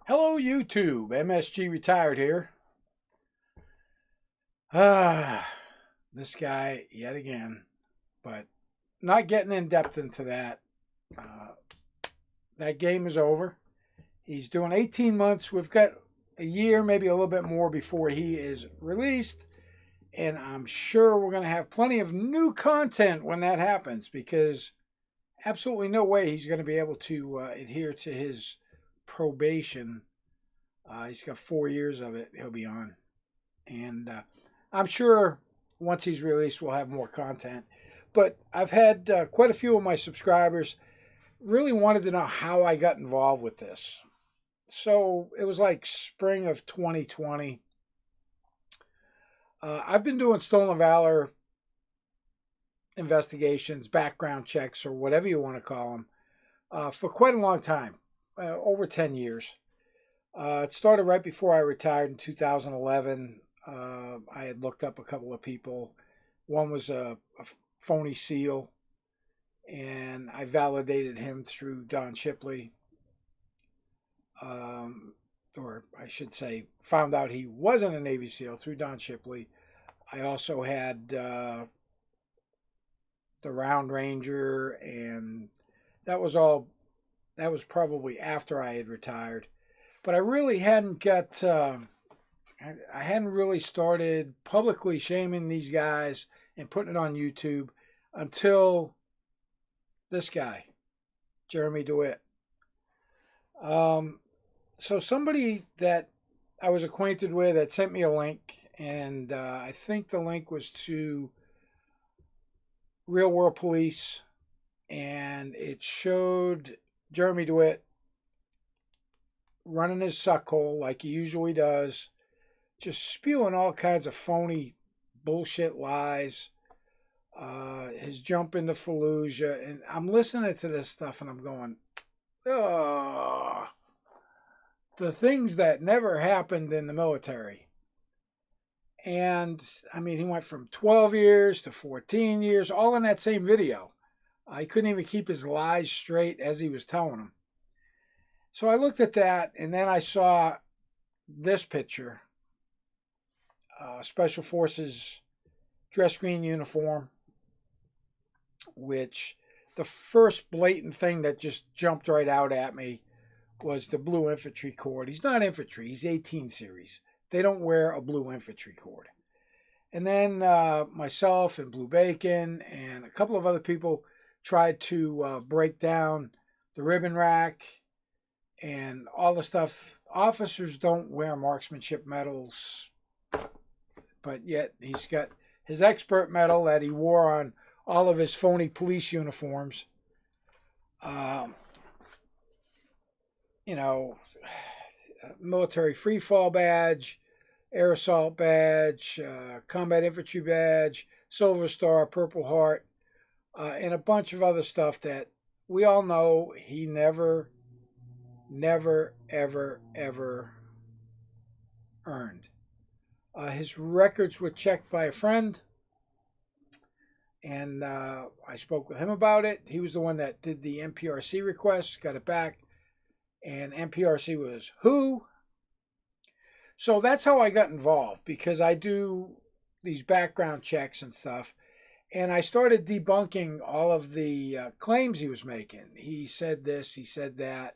Hello, YouTube. MSG retired here. This guy yet again, but not getting in depth into that. Uh, that game is over. He's doing 18 months. We've got a year, maybe a little bit more before he is released. And I'm sure we're going to have plenty of new content when that happens because absolutely no way he's going to be able to adhere to his probation. He's got 4 years of it he'll be on. And I'm sure once he's released, we'll have more content. But I've had quite a few of my subscribers really wanted to know how I got involved with this. So it was like spring of 2020. I've been doing Stolen Valor investigations, background checks, or whatever you want to call them, for quite a long time, over 10 years. It started right before I retired in 2011. I had looked up a couple of people. One was a phony SEAL, and I validated him through Don Shipley. Or I should say, found out he wasn't a Navy SEAL through Don Shipley. I also had the Round Ranger, and that was all. That was probably after I had retired, but I really hadn't got. I hadn't really started publicly shaming these guys and putting it on YouTube until this guy, Jeremy Dewitte. So somebody that I was acquainted with had sent me a link, and I think the link was to Real World Police, and it showed Jeremy Dewitte running his suckhole like he usually does, just spewing all kinds of phony bullshit lies. His jump into Fallujah, and I'm listening to this stuff and I'm going, ugh, the things that never happened in the military. And I mean, he went from 12 years to 14 years, all in that same video. He couldn't even keep his lies straight as he was telling them. So I looked at that, and then I saw this picture. Special Forces dress green uniform, which the first blatant thing that just jumped right out at me was the blue infantry cord. He's not infantry, he's 18 series. They don't wear a blue infantry cord. And then myself and Blue Bacon and a couple of other people tried to break down the ribbon rack and all the stuff. Officers don't wear marksmanship medals, but yet he's got his expert medal that he wore on all of his phony police uniforms. You know, military free fall badge, air assault badge, combat infantry badge, Silver Star, Purple Heart, and a bunch of other stuff that we all know he never, ever earned. His records were checked by a friend, and I spoke with him about it. He was the one that did the NPRC request, got it back, and NPRC was who? So that's how I got involved, because I do these background checks and stuff, and I started debunking all of the claims he was making. He said this, he said that,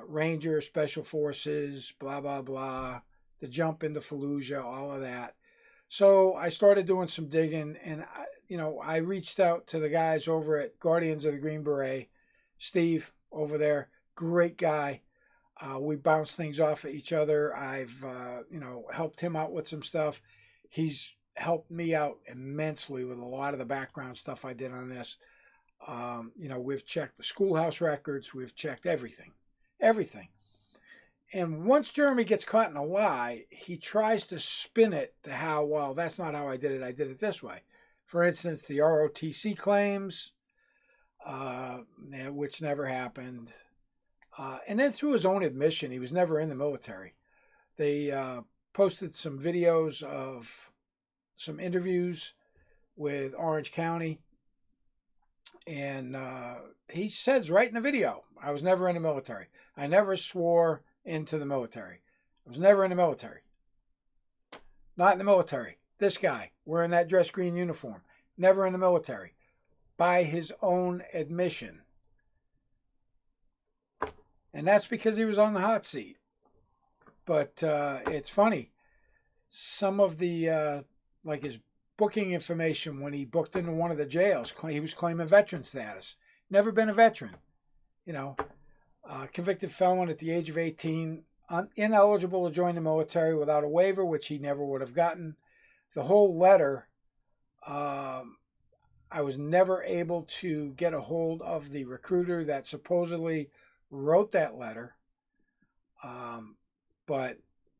Ranger, Special Forces, blah, blah, blah, the jump into Fallujah, all of that. So I started doing some digging, and I reached out to the guys over at Guardians of the Green Beret, Steve over there, great guy. We bounce things off of each other. I've helped him out with some stuff. He's helped me out immensely with a lot of the background stuff I did on this. We've checked the schoolhouse records. We've checked everything. And once Jeremy gets caught in a lie, he tries to spin it to how, well, that's not how I did it. I did it this way. For instance, the ROTC claims, which never happened. And then through his own admission, he was never in the military. They posted some videos of some interviews with Orange County. And he says right in the video, I was never in the military. I never swore into the military. I was never in the military. Not in the military. This guy, wearing that dress green uniform, never in the military. By his own admission. And that's because he was on the hot seat. But it's funny. Some of the, like his booking information when he booked into one of the jails, he was claiming veteran status. Never been a veteran. You know, convicted felon at the age of 18, ineligible to join the military without a waiver, which he never would have gotten. The whole letter, I was never able to get a hold of the recruiter that supposedly wrote that letter. But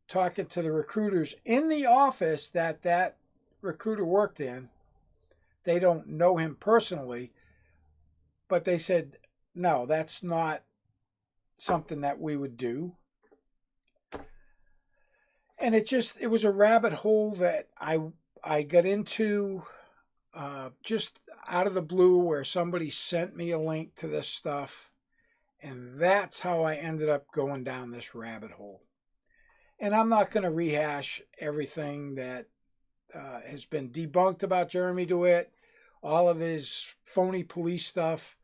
talking to the recruiters in the office that recruiter worked in, they don't know him personally, but they said, no, that's not something that we would do. And it was a rabbit hole that I got into just out of the blue, where somebody sent me a link to this stuff. And that's how I ended up going down this rabbit hole. And I'm not going to rehash everything that has been debunked about Jeremy Dewitte, all of his phony police stuff.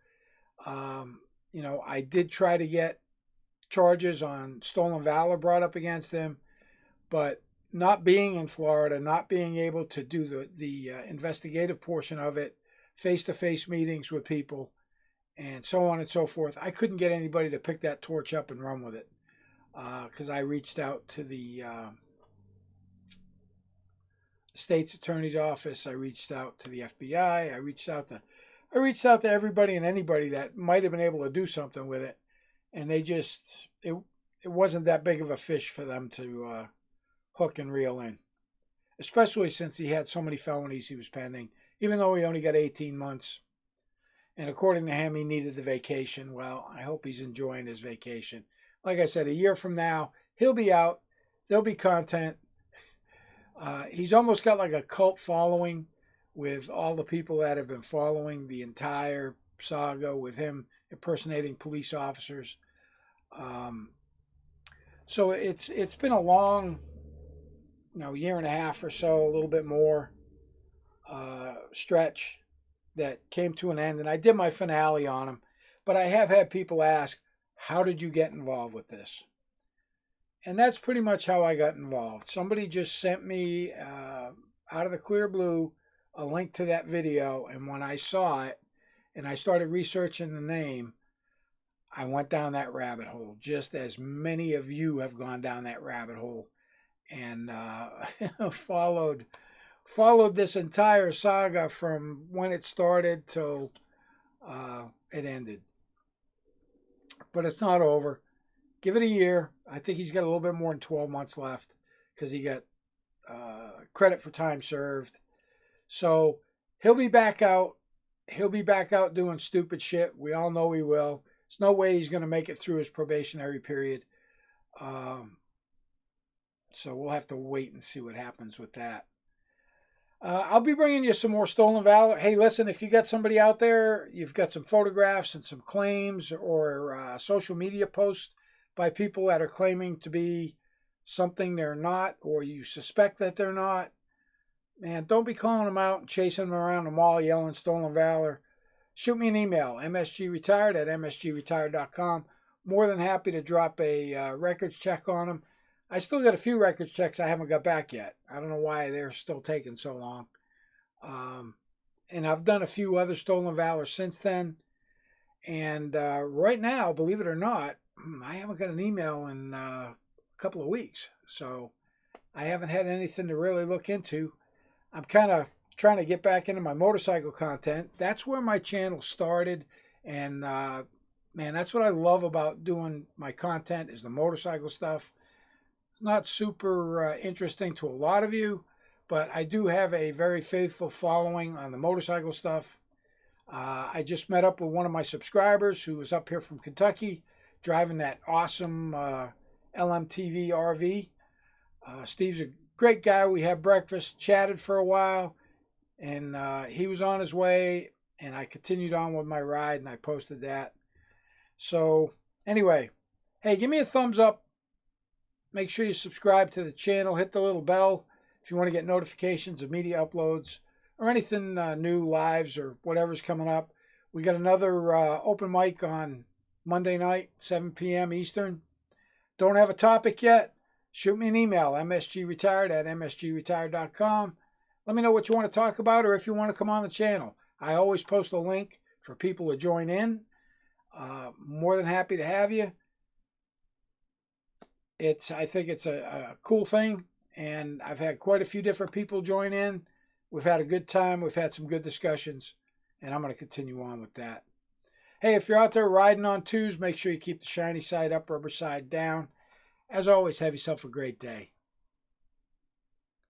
You know, I did try to get charges on stolen valor brought up against him, but not being in Florida, not being able to do the investigative portion of it, face-to-face meetings with people, and so on and so forth, I couldn't get anybody to pick that torch up and run with it. Because I reached out to the state's attorney's office, I reached out to the FBI, I reached out to everybody and anybody that might have been able to do something with it, and they just it wasn't that big of a fish for them to hook and reel in, especially since he had so many felonies he was pending, even though he only got 18 months. And according to him, he needed the vacation. Well, I hope he's enjoying his vacation. Like I said, a year from now, he'll be out. There'll be content. He's almost got like a cult following with all the people that have been following the entire saga with him impersonating police officers. So it's been a long, year and a half or so, a little bit more stretch that came to an end. And I did my finale on him. But I have had people ask, how did you get involved with this? And that's pretty much how I got involved. Somebody just sent me, out of the clear blue, a link to that video. And when I saw it and I started researching the name, I went down that rabbit hole, just as many of you have gone down that rabbit hole, and followed this entire saga from when it started till it ended. But it's not over. Give it a year. I think he's got a little bit more than 12 months left because he got credit for time served. So he'll be back out. He'll be back out doing stupid shit. We all know he will. There's no way he's going to make it through his probationary period. So we'll have to wait and see what happens with that. I'll be bringing you some more stolen valor. Hey, listen, if you got somebody out there, you've got some photographs and some claims or social media posts by people that are claiming to be something they're not, or you suspect that they're not, man, don't be calling them out and chasing them around the mall yelling stolen valor. Shoot me an email, msgretired@msgretired.com. More than happy to drop a records check on them. I still got a few records checks I haven't got back yet. I don't know why they're still taking so long. And I've done a few other stolen valor since then. And right now, believe it or not, I haven't got an email in a couple of weeks. So I haven't had anything to really look into. I'm kind of trying to get back into my motorcycle content. That's where my channel started. And man, that's what I love about doing my content is the motorcycle stuff. It's not super interesting to a lot of you, but I do have a very faithful following on the motorcycle stuff. I just met up with one of my subscribers who was up here from Kentucky driving that awesome LMTV RV. Steve's a great guy. We had breakfast, chatted for a while, and he was on his way, and I continued on with my ride, and I posted that. So anyway, Hey, give me a thumbs up. Make sure you subscribe to the channel. Hit the little bell if you want to get notifications of media uploads or anything new, lives, or whatever's coming up. We got another open mic on Monday night, 7 p.m. Eastern. Don't have a topic yet? Shoot me an email, msgretired@msgretired.com. Let me know what you want to talk about or if you want to come on the channel. I always post a link for people to join in. More than happy to have you. I think it's a cool thing, and I've had quite a few different people join in. We've had a good time. We've had some good discussions, and I'm going to continue on with that. Hey, if you're out there riding on twos, make sure you keep the shiny side up, rubber side down. As always, have yourself a great day.